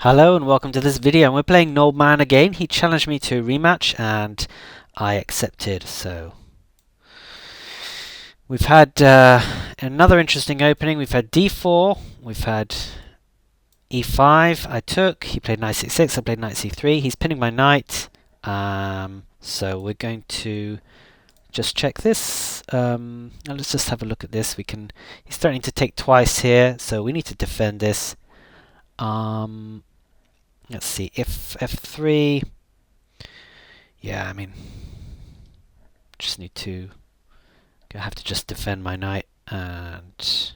Hello and welcome to this video. We're playing Noldman again. He challenged me to a rematch and I accepted. So we've had another interesting opening. We've had d4, we've had e5. I took. He played knight c6. I played knight c3. He's pinning my knight. So we're going to just check this. Now let's just have a look at this. He's starting to take twice here, so we need to defend this. Let's see, if f3, yeah, I mean, just need to, I have to just defend my knight, and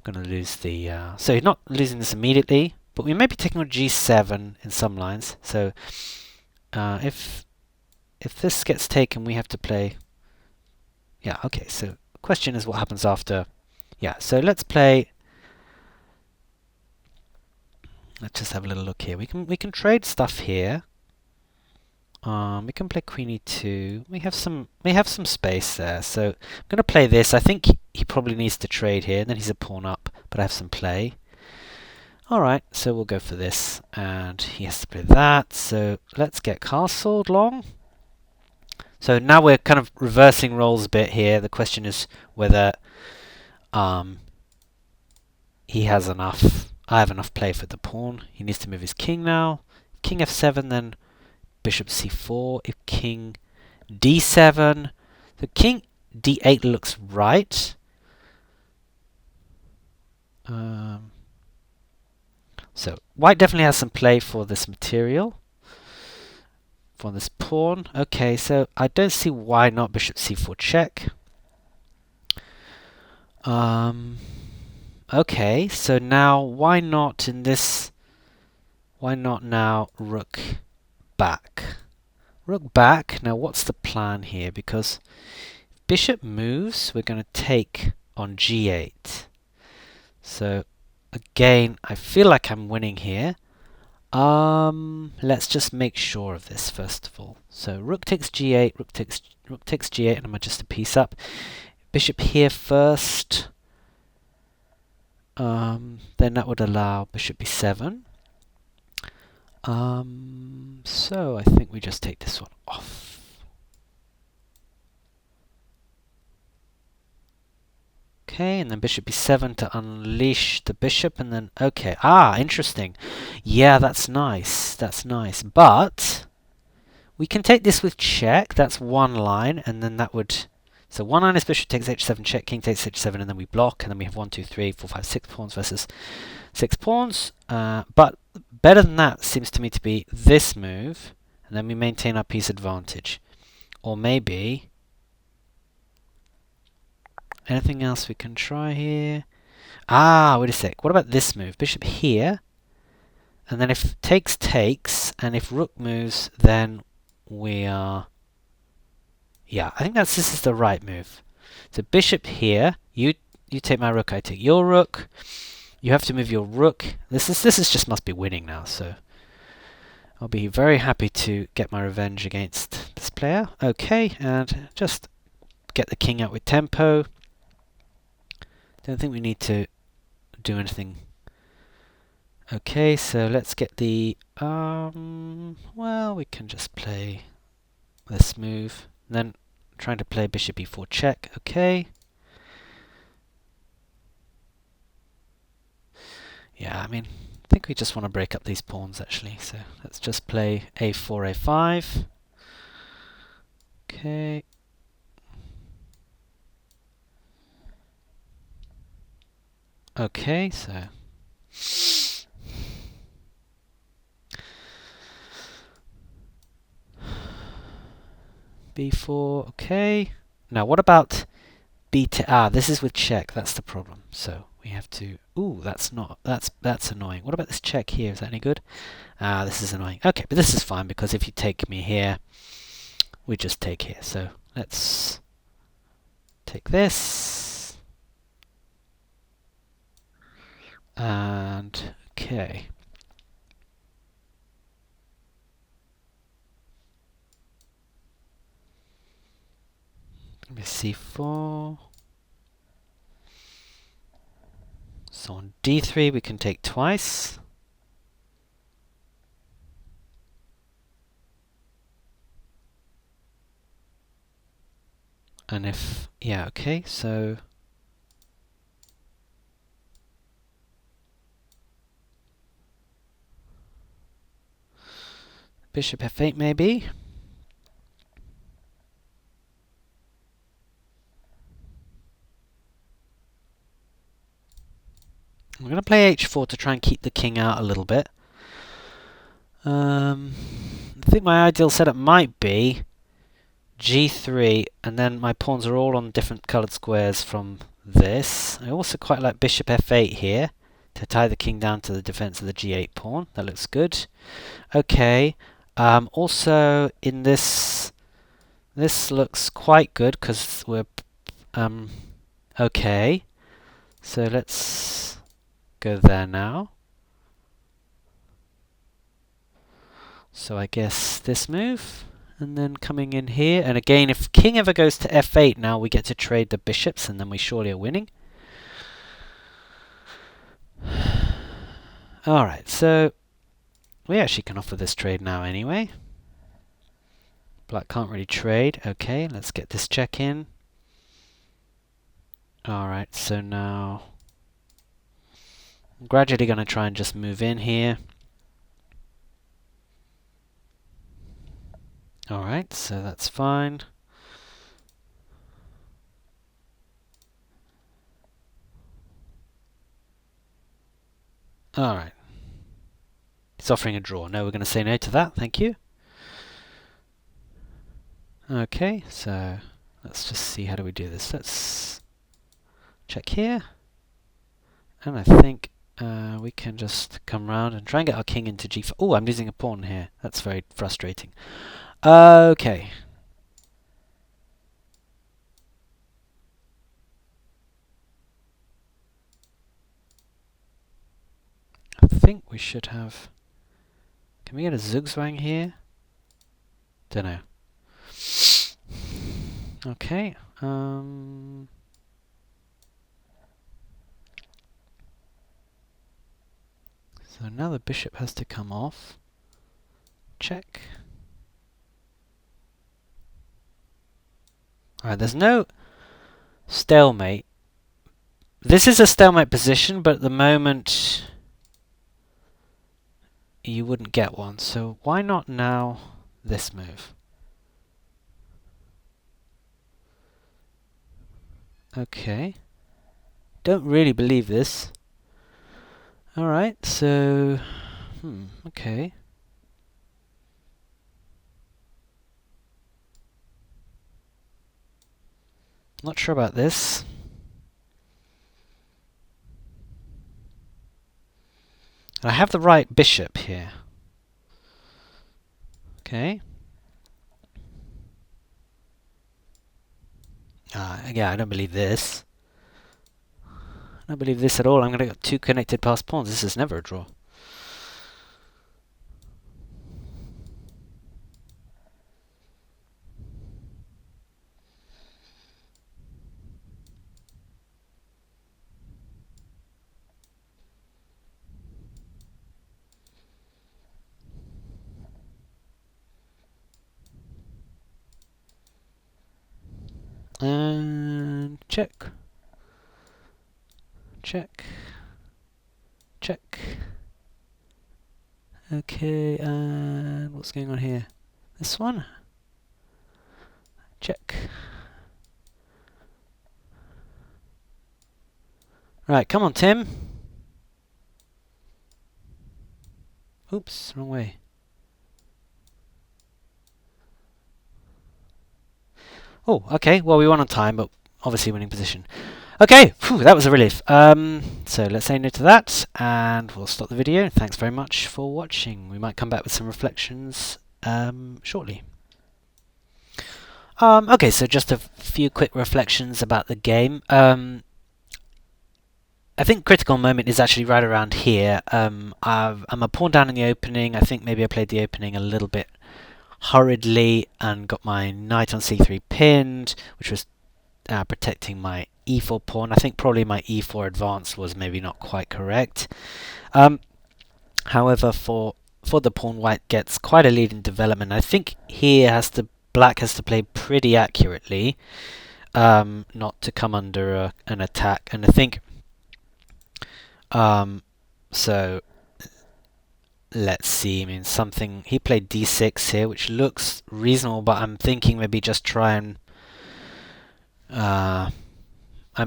I'm going to lose the, so he's not losing this immediately, but we may be taking on g7 in some lines, so if this gets taken, we have to play, yeah, okay, so the question is what happens after, yeah, so let's just have a little look here. We can trade stuff here. We can play queen e2. We have some space there. So I'm going to play this. I think he probably needs to trade here. And then he's a pawn up, but I have some play. All right, so we'll go for this, and he has to play that. So let's get castled long. So now we're kind of reversing roles a bit here. The question is whether he has enough. I have enough play for the pawn. He needs to move his king now. King f7, then bishop c4. If king d7, the king d8 looks right. So white definitely has some play for this material, for this pawn. Okay, so I don't see why not bishop c4 check. Okay, so now why not in this? Why not now rook back? Rook back. Now what's the plan here? Because if bishop moves, we're going to take on g8. So again, I feel like I'm winning here. Let's just make sure of this first of all. So rook takes g8, rook takes g8, and I'm just a piece up. Bishop here first. Then that would allow bishop b7. So I think we just take this one off. Okay, and then bishop b7 to unleash the bishop, and then, okay, interesting. Yeah, that's nice, but we can take this with check, that's one line, and then that would, so one line is bishop takes h7 check, king takes h7, and then we block, and then we have 1, 2, 3, 4, 5, 6 pawns versus 6 pawns, but better than that seems to me to be this move, and then we maintain our piece advantage. Or maybe anything else we can try here? Wait a sec. What about this move? Bishop here. And then if takes, and if rook moves, then we are... Yeah, I think this is the right move. So bishop here. You take my rook, I take your rook. You have to move your rook. This is just must be winning now, so I'll be very happy to get my revenge against this player. Okay, and just get the king out with tempo. Don't think we need to do anything. Okay, so let's get the, well, we can just play this move. And then trying to play bishop e4 check, okay. Yeah, I mean, I think we just want to break up these pawns actually. So let's just play a4, a5. Okay. Okay, so b4, okay. Now what about b10? This is with check, that's the problem. So we have to, that's annoying. What about this check here? Is that any good? This is annoying. Okay, but this is fine because if you take me here, we just take here. So let's take this. And okay. c4. So on d3 we can take twice. And if, yeah, okay, so bishop f8 maybe. I'm going to play h4 to try and keep the king out a little bit. I think my ideal setup might be g3, and then my pawns are all on different coloured squares from this. I also quite like bishop f8 here to tie the king down to the defense of the g8 pawn. That looks good. Okay. Also, in this looks quite good because we're okay. So let's go there now. So I guess this move, and then coming in here, and again, if king ever goes to f8, now we get to trade the bishops, and then we surely are winning. Alright, so we actually can offer this trade now anyway. Black can't really trade. Okay, let's get this check in. Alright, so now I'm gradually going to try and just move in here. Alright, so that's fine. Alright. He's offering a draw. No, we're going to say no to that. Thank you. Okay, so let's just see, how do we do this? Let's check here. And I think we can just come round and try and get our king into g4. Oh, I'm losing a pawn here. That's very frustrating. Okay. I think we should have... Can we get a zugzwang here? Dunno. Okay. So now the bishop has to come off. Check. Alright, there's no stalemate. This is a stalemate position, but at the moment you wouldn't get one. So why not now this move? Okay. Don't really believe this. Alright, so... okay. Not sure about this. I have the right bishop here. Okay. Yeah, I don't believe this. I don't believe this at all. I'm going to get two connected passed pawns. This is never a draw. And check. Check. Check. Okay, and what's going on here? This one? Check. Right, come on, Tim. Oops, wrong way. Oh, okay, well, we won on time, but obviously winning position. Okay, phew, that was a relief. So let's say no to that, and we'll stop the video. Thanks very much for watching. We might come back with some reflections shortly. Okay, so just a few quick reflections about the game. I think critical moment is actually right around here. I'm a pawn down in the opening. I think maybe I played the opening a little bit hurriedly and got my knight on c3 pinned, which was protecting my e4 pawn. I think probably my e4 advance was maybe not quite correct. However, for the pawn, white gets quite a lead in development. I think here black has to play pretty accurately. not to come under an attack. And I think so. Let's see. I mean, something he played d6 here, which looks reasonable, but I'm thinking maybe just try and. I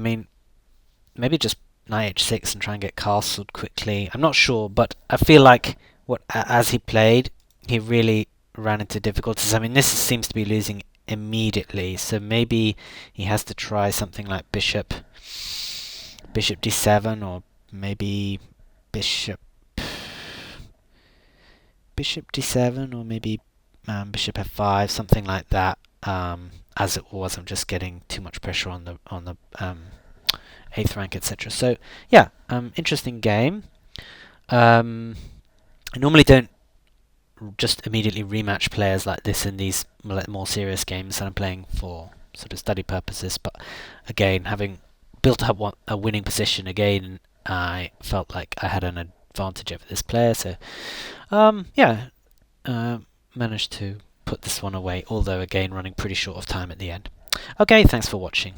mean, maybe just knight h6 and try and get castled quickly. I'm not sure, but I feel like as he played, he really ran into difficulties. I mean, this seems to be losing immediately, so maybe he has to try something like bishop d7, or maybe bishop d7, or maybe bishop f5, something like that. As it was, I'm just getting too much pressure on the 8th rank, etc. So yeah, interesting game. I normally don't just immediately rematch players like this in these more serious games that I'm playing for sort of study purposes, but again, having built up a winning position again, I felt like I had an advantage over this player, so yeah, managed to put this one away, although again running pretty short of time at the end. Okay, thanks for watching.